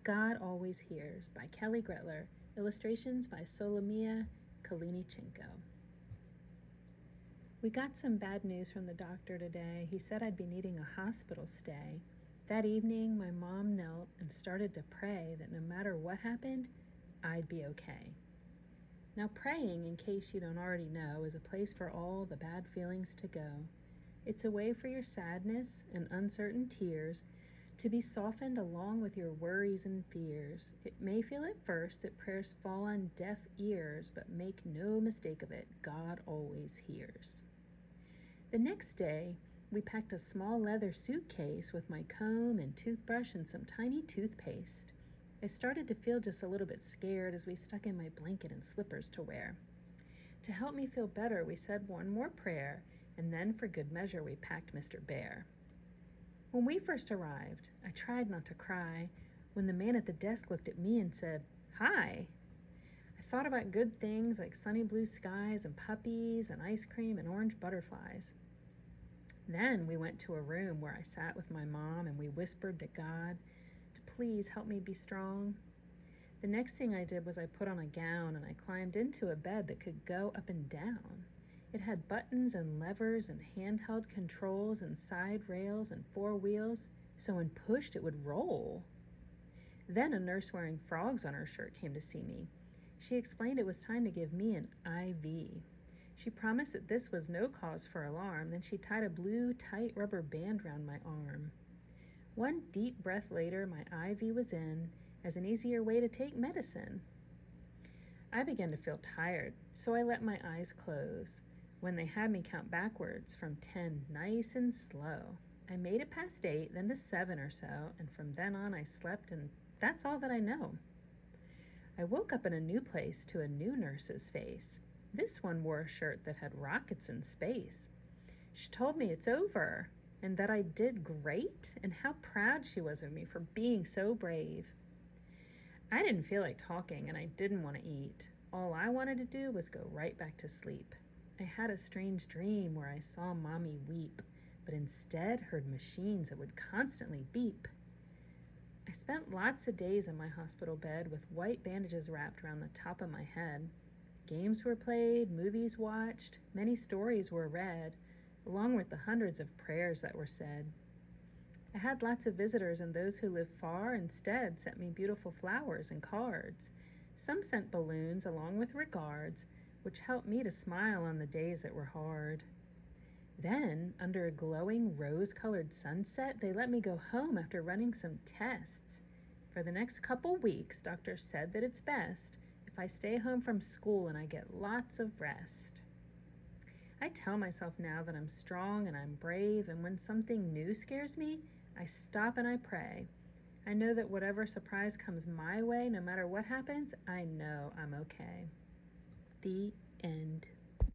God Always Hears by Grettler, illustrations by Solomea, Kalinichenko. We got some bad news from the doctor today. He said I'd be needing a hospital stay. That evening, my mom knelt and started to pray that no matter what happened, I'd be okay. Now, praying, in case you don't already know, is a place for all the bad feelings to go. It's a way for your sadness and uncertain tears to be softened along with your worries and fears. It may feel at first that prayers fall on deaf ears, but make no mistake of it, God always hears. The next day, we packed a small leather suitcase with my comb and toothbrush and some tiny toothpaste. I started to feel just a little bit scared as we stuck in my blanket and slippers to wear. To help me feel better, we said one more prayer, and then for good measure, we packed Mr. Bear. When we first arrived, I tried not to cry when the man at the desk looked at me and said, "Hi." I thought about good things like sunny blue skies and puppies and ice cream and orange butterflies. Then we went to a room where I sat with my mom and we whispered to God to please help me be strong. The next thing I did was I put on a gown and I climbed into a bed that could go up and down. It had buttons and levers and handheld controls and side rails and four wheels, so when pushed it would roll. Then a nurse wearing frogs on her shirt came to see me. She explained it was time to give me an IV. She promised that this was no cause for alarm. Then she tied a blue, tight rubber band around my arm. One deep breath later, my IV was in as an easier way to take medicine. I began to feel tired, so I let my eyes close. When they had me count backwards from 10, nice and slow. I made it past 8, then to 7 or so, and from then on I slept, and that's all that I know. I woke up in a new place to a new nurse's face. This one wore a shirt that had rockets in space. She told me it's over, and that I did great, and how proud she was of me for being so brave. I didn't feel like talking, and I didn't want to eat. All I wanted to do was go right back to sleep. I had a strange dream where I saw Mommy weep, but instead heard machines that would constantly beep. I spent lots of days in my hospital bed with white bandages wrapped around the top of my head. Games were played, movies watched, many stories were read, along with the hundreds of prayers that were said. I had lots of visitors, and those who lived far instead sent me beautiful flowers and cards. Some sent balloons along with regards, which helped me to smile on the days that were hard. Then, under a glowing rose-colored sunset, they let me go home after running some tests. For the next couple weeks, doctors said that it's best if I stay home from school and I get lots of rest. I tell myself now that I'm strong and I'm brave, and when something new scares me, I stop and I pray. I know that whatever surprise comes my way, no matter what happens, I know I'm okay. The end.